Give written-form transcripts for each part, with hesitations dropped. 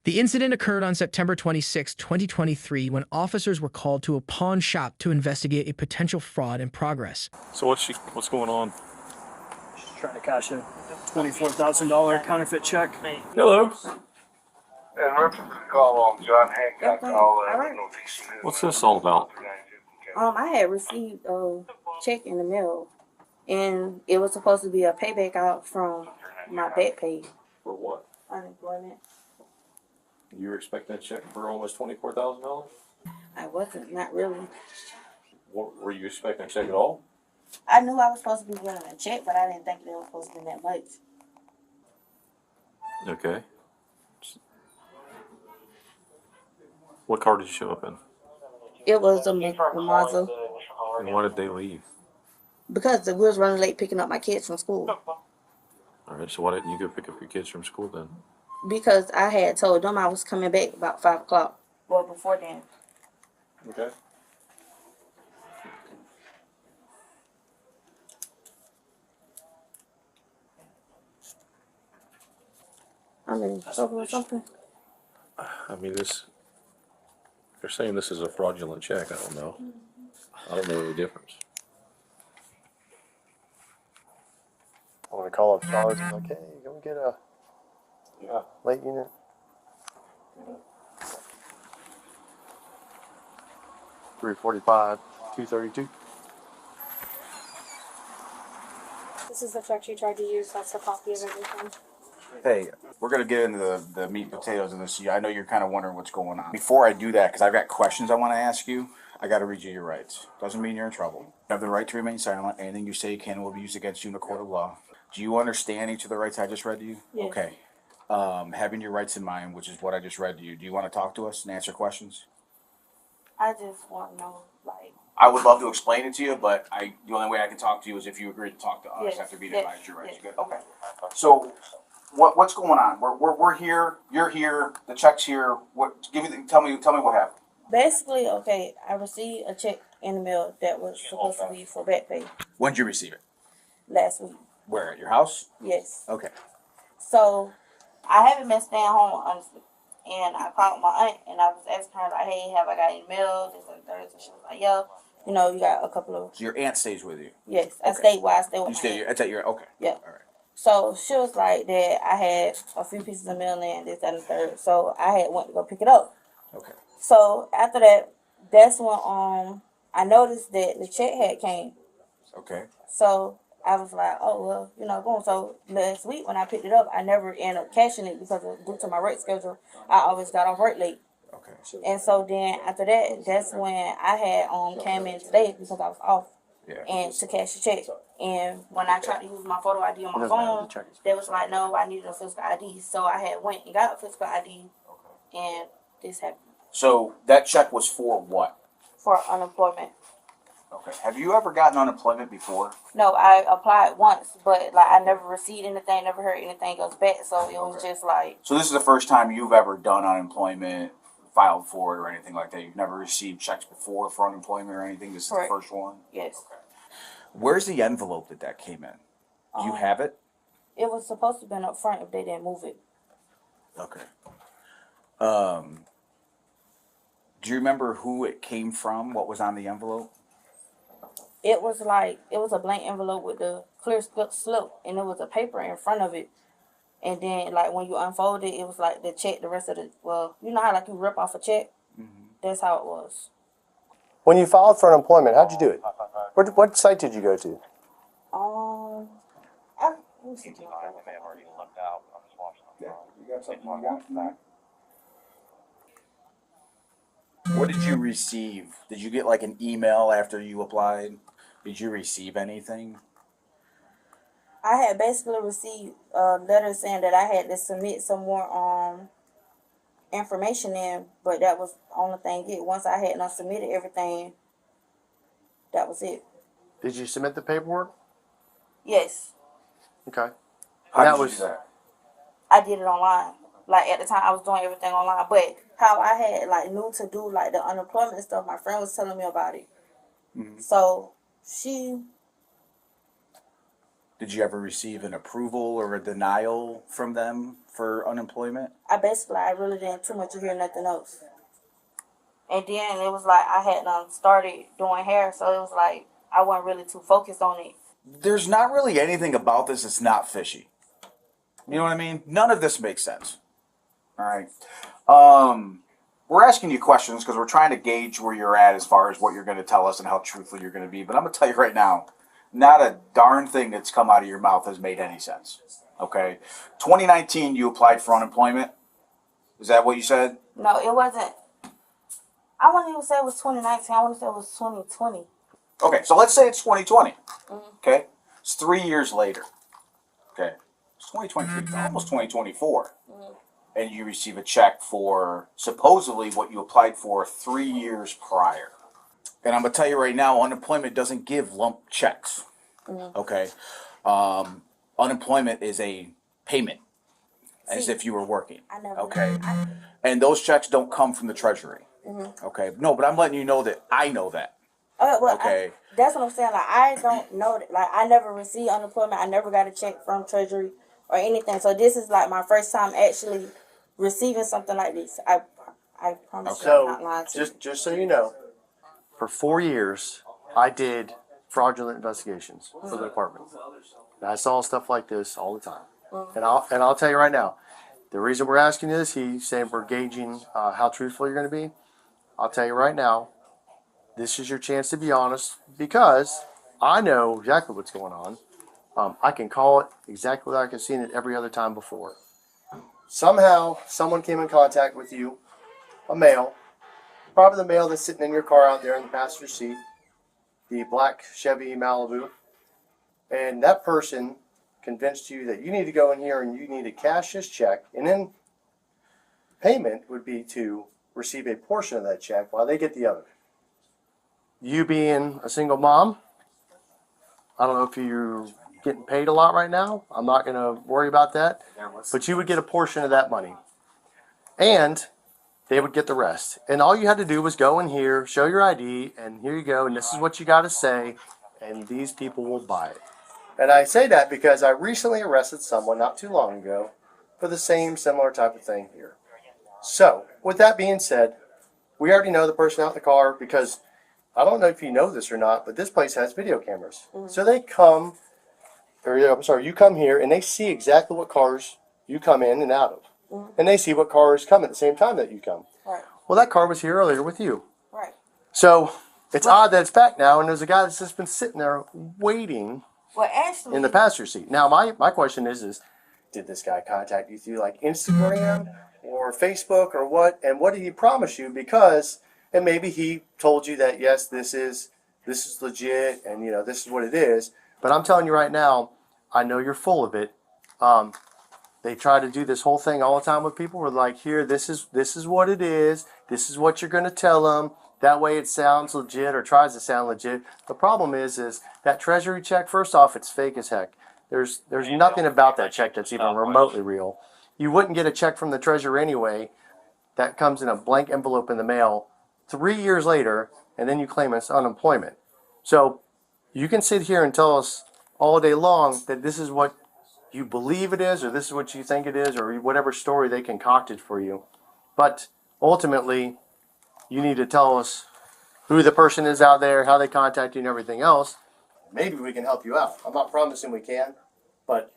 The incident occurred on September 26, 2023, when officers were called to a pawn shop to investigate a potential fraud in progress. So what's going on? She's trying to cash a $24,000 counterfeit check. Hello. And reference call on John Hancock. All right. What's this all about? I had received a check in the mail, and it was supposed to be a payback out from my back pay. For what? Unemployment. You were expecting a check for almost $24,000? I wasn't, not really. What, were you expecting a check at all? I knew I was supposed to be getting a check, but I didn't think it was supposed to be that much. Okay. What car did you show up in? It was a Mazda, And why did they leave? because we was running late picking up my kids from school. All right, so why didn't you go pick up your kids from school then? Because I had told them I was coming back about 5 o'clock. Well, before then. Okay. I'm in trouble or something. I mean, they're saying this is a fraudulent check. I don't know. I don't know the difference. I want to call up Charles and like, hey, go get a late unit. $345, $232. This is the check you tried to use. That's a copy of everything. Hey, we're going to get into the meat and potatoes of this. I know you're kind of wondering what's going on. Before I do that, because I've got questions I want to ask you, I got to read you your rights. Doesn't mean you're in trouble. You have the right to remain silent. Anything you say can and will be used against you in a court of law. Do you understand each of the rights I just read to you? Yes. Okay. Having your rights in mind, which is what I just read to you, do you want to talk to us and answer questions? I just want to know, like... I would love to explain it to you, but the only way I can talk to you is if you agree to talk to us Yes, after being yes, advised your rights. yes. Good. Okay. So, what's going on? We're here. You're here. The check's here. Tell me what happened. Basically, okay, I received a check in the mail that was supposed to be for back pay When did you receive it? last week. Where, at your house? Yes. Okay. So, I haven't been staying home, honestly. And I called my aunt, and I was asking her, like, hey, have I got any mail? This and that. And she was like, yeah. You know, you got a couple of... So your aunt stays with you? Yes. I Okay. stayed where I stayed with You my stay, aunt. it's at your, okay. Yeah. All right. So, she was like that I had a few pieces of mail in, this, that, and the third. So, I had went to go pick it up. Okay. So, after that, that's when I noticed that the check had came. Okay. So I was like, oh, well, you know, going. So last week when I picked it up, I never ended up cashing it because due to my work schedule, I always got off work late. Okay. And so then after that, that's when I had came in today because I was off Yeah. and to cash the check. And when I tried to use my photo ID on my phone, they was like, no, I needed a physical ID. So I had went and got a physical ID, and this happened. So that check was for what? For unemployment. Okay. Have you ever gotten unemployment before? No, I applied once, but like I never received anything, never heard anything else back. So it was just like. So this is the first time you've ever done unemployment, filed for it, or anything like that. You've never received checks before for unemployment or anything. This is Correct. the first one. Yes. Okay. Where's the envelope that came in? Do you have it? It was supposed to have been up front if they didn't move it. Okay. Do you remember who it came from? What was on the envelope? It was a blank envelope with the clear slip, and there was a paper in front of it. And then, like, when you unfold it, it was like the check, the rest of the, well, you know how, like, you rip off a check? Mm-hmm. That's how it was. When you filed for unemployment, how'd you do it? What site did you go to? Let me see. What did you receive? Did you get like an email after you applied? Did you receive anything? I had basically received a letter saying that I had to submit some more information in, but that was the only thing it. Once I had not submitted everything, that was it. Did you submit the paperwork? Yes. Okay. How that did you was do that? I did it online. Like at the time I was doing everything online. But how I had like knew to do like the unemployment stuff, my friend was telling me about it. Mm-hmm. So she Did you ever receive an approval or a denial from them for unemployment? I really didn't too much to hear nothing else. And then it was like I had started doing hair, so it was like I wasn't really too focused on it. There's not really anything about this that's not fishy. You know what I mean? None of this makes sense. All right. We're asking you questions because we're trying to gauge where you're at as far as what you're going to tell us and how truthful you're going to be. But I'm going to tell you right now, not a darn thing that's come out of your mouth has made any sense. Okay? 2019, you applied for unemployment. Is that what you said? No, it wasn't. I wouldn't even say it was 2019. I want to say it was 2020. Okay, so let's say it's 2020. Okay? It's 3 years later. Okay? It's 2023, almost 2024. And you receive a check for supposedly what you applied for 3 years prior. And I'm going to tell you right now, unemployment doesn't give lump checks. Okay? Unemployment is a payment, as if you were working. Okay? And those checks don't come from the Treasury. Okay? No, but I'm letting you know that I know that. Okay. That's what I'm saying. Like, I don't know that. Like, I never received unemployment. I never got a check from Treasury or anything. So this is like my first time actually receiving something like this. I promise you, I'm not lying to you. Just so you know, for 4 years, I did fraudulent investigations for the department. And I saw stuff like this all the time. And I'll tell you right now, the reason we're asking this, he's saying we're gauging how truthful you're going to be. I'll tell you right now, this is your chance to be honest because I know exactly what's going on. I can call it exactly like I've seen it every other time before. Somehow, someone came in contact with you, a male, probably the male that's sitting in your car out there in the passenger seat, the black Chevy Malibu, and that person convinced you that you need to go in here and you need to cash this check, and then payment would be to receive a portion of that check while they get the other. You being a single mom, I don't know if you're getting paid a lot right now. I'm not going to worry about that. But you would get a portion of that money. And they would get the rest. And all you had to do was go in here, show your ID, and here you go, and this is what you got to say, and these people will buy it. And I say that because I recently arrested someone not too long ago for the same similar type of thing here. So, with that being said, we already know the person out in the car because I don't know if you know this or not, but this place has video cameras. So they come, you come here and they see exactly what cars you come in and out of. And they see what cars come at the same time that you come. Right. Well, that car was here earlier with you. Right. So it's odd that it's back now and there's a guy that's just been sitting there waiting in the passenger seat. Now, my question is, did this guy contact you through like Instagram or Facebook or what? And what did he promise you? Because... And maybe he told you that, yes, this is legit and, this is what it is. But I'm telling you right now, I know you're full of it. They try to do this whole thing all the time with people. We're like, here, this is what it is. This is what you're going to tell them. That way it sounds legit or tries to sound legit. The problem is that Treasury check, first off, it's fake as heck. There's nothing about that check that's even remotely real. You wouldn't get a check from the Treasury anyway that comes in a blank envelope in the mail 3 years later, and then you claim it's unemployment. So you can sit here and tell us all day long that this is what you believe it is, or this is what you think it is, or whatever story they concocted for you. But ultimately, you need to tell us who the person is out there, how they contact you, and everything else. Maybe we can help you out. I'm not promising we can, but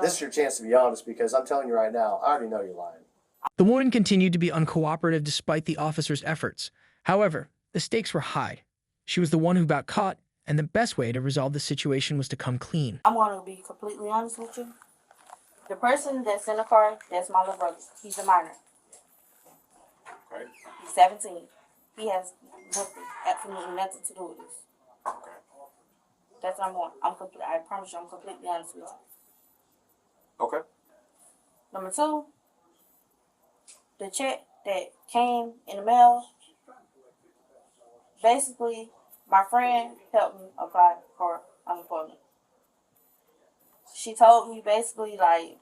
this is your chance to be honest because I'm telling you right now, I already know you're lying. The woman continued to be uncooperative despite the officer's efforts. However, the stakes were high. She was the one who got caught, and the best way to resolve the situation was to come clean. I'm going to be completely honest with you. The person that's in the car, that's my little brother. He's a minor. Okay. He's 17. He has nothing, absolutely nothing to do with this. Okay. That's number one. I promise you, I'm completely honest with you. Okay. Number two, the check that came in the mail, basically, my friend helped me apply for unemployment. She told me basically, like,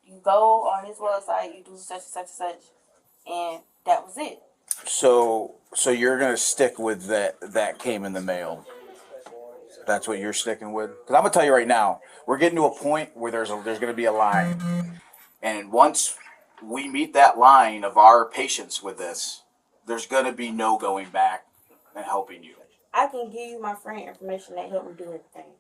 you go on his website, you do such and such and such, and that was it. So you're gonna stick with that came in the mail. That's what you're sticking with? Because I'm going to tell you right now, we're getting to a point where there's going to be a line. And once we meet that line of our patience with this, there's going to be no going back and helping you. I can give you my friend information that helped me do everything.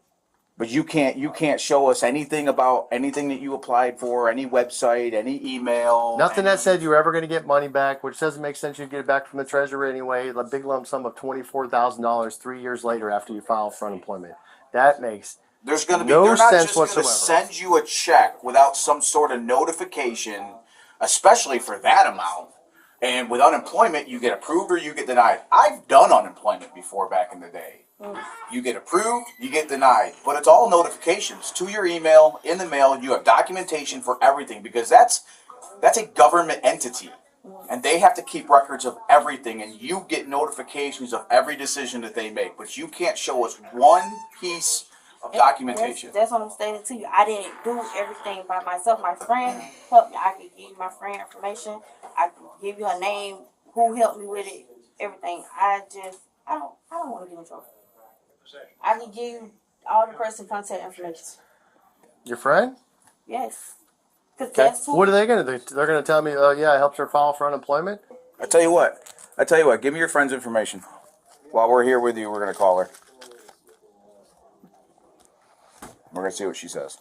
But you can't show us anything about anything that you applied for, any website, any email. Nothing that said you were ever going to get money back, which doesn't make sense. You get it back from the treasury anyway. A big lump sum of $24,000 3 years later after you file for unemployment. That makes There's going to be no they're not sense just going to whatsoever. send you a check without some sort of notification, especially for that amount. And with unemployment, you get approved or you get denied. I've done unemployment before back in the day. You get approved, you get denied. But it's all notifications to your email, in the mail. You have documentation for everything because that's a government entity. And they have to keep records of everything. And you get notifications of every decision that they make. But you can't show us one piece of documentation. That's what I'm saying to you. I didn't do everything by myself. My friend helped me. I could give you my friend information. I could give you her name, who helped me with it, everything. I don't want to get in trouble. I can give you all the person contact information. Your friend? Yes. Cause Okay. that's who. What are they going to do? They're going to tell me, oh, yeah, I helped her file for unemployment? I tell you what. Give me your friend's information. While we're here with you, we're going to call her. We're going to see what she says.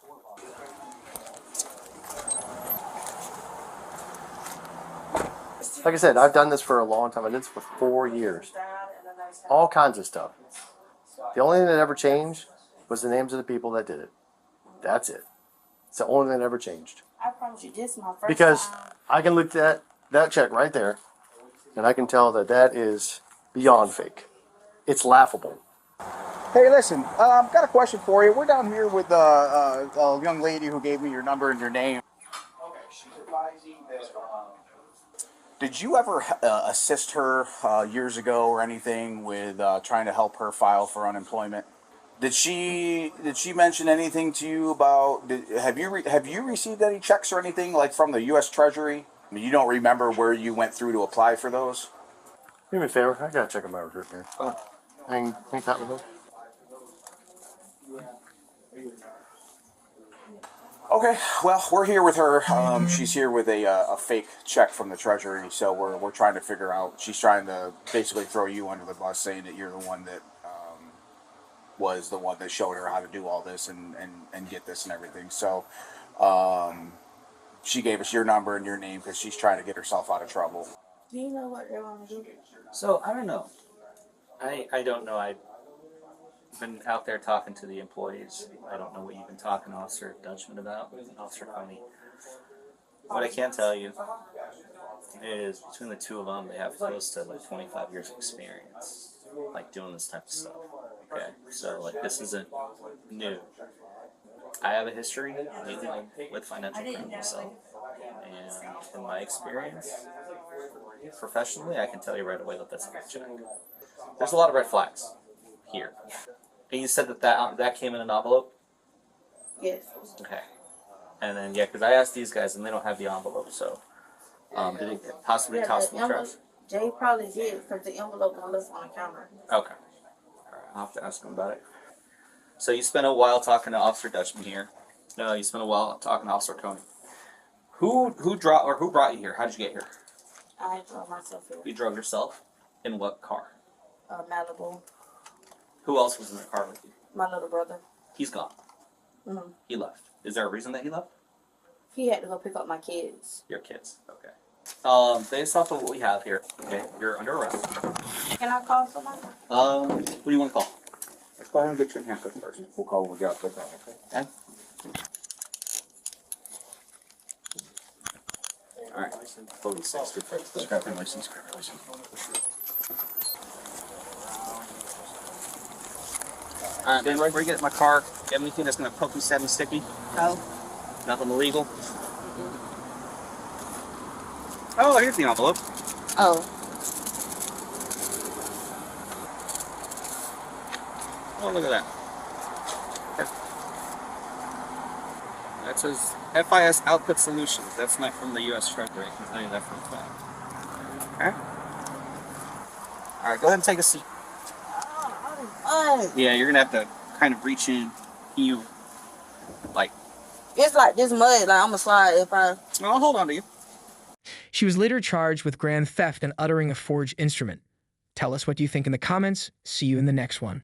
Like I said, I've done this for a long time. I did this for 4 years. All kinds of stuff. The only thing that ever changed was the names of the people that did it. That's it. It's the only thing that ever changed. I promise you, this is my first Because time. I can look at that check right there, and I can tell that that is beyond fake. It's laughable. Hey, listen, got a question for you. We're down here with a young lady who gave me your number and your name. Did you ever assist her years ago or anything with trying to help her file for unemployment? Did she mention anything to you about? Have you received any checks or anything like from the U.S. Treasury? I mean, you don't remember where you went through to apply for those? Do me a favor. I gotta check on my recruit here. Hang tight with her. Okay, well, we're here with her. She's here with a fake check from the Treasury, so we're trying to figure out. She's trying to basically throw you under the bus, saying that you're the one that was the one that showed her how to do all this and get this and everything. So she gave us your number and your name because she's trying to get herself out of trouble. Do you know what they want to do? So I don't know. I don't know. I've been out there talking to the employees. I don't know what you've been talking to Officer Dutchman about, Officer Coney. What I can tell you is between the two of them, they have close to like 25 years of experience, like doing this type of stuff. Okay, so like this isn't new. I have a history dealing with financial crime myself, and in my experience, professionally, I can tell you right away that that's a good check. There's a lot of red flags here. And you said that came in an envelope? Yes. Okay. And then, yeah, because I asked these guys and they don't have the envelope, so did it possibly toss in the trash? Jay probably did because the envelope was left on the counter. Okay. All right, I'll have to ask them about it. So you spent a while talking to Officer Dutchman here. No, you spent a while talking to Officer Coney. Who brought you here? How did you get here? I drove myself here. You drove yourself? In what car? Malibu. Who else was in the car with you? My little brother. He's gone. Mm-hmm. He left. Is there a reason that he left? He had to go pick up my kids. Your kids. Okay. Based off of what we have here, okay, you're under arrest. Can I call somebody? What do you want to call? Let's go ahead and get your handcuffs first. We'll call when we get out. Okay. All right. 46. Just grab your license. All right, then right where you get in my car, you have anything that's going to poke me, stab me, stick me? No. Nothing illegal? Oh, here's the envelope. Oh. Oh, look at that. Okay. That says FIS Output Solutions. That's not from the U.S. Treasury. I can tell you that for a fact. Okay? All right, go ahead and take a seat. Yeah, you're going to have to kind of reach in, you like. It's like this mud. Like I'm gonna slide if I. I'll hold on to you. She was later charged with grand theft and uttering a forged instrument. Tell us what you think in the comments. See you in the next one.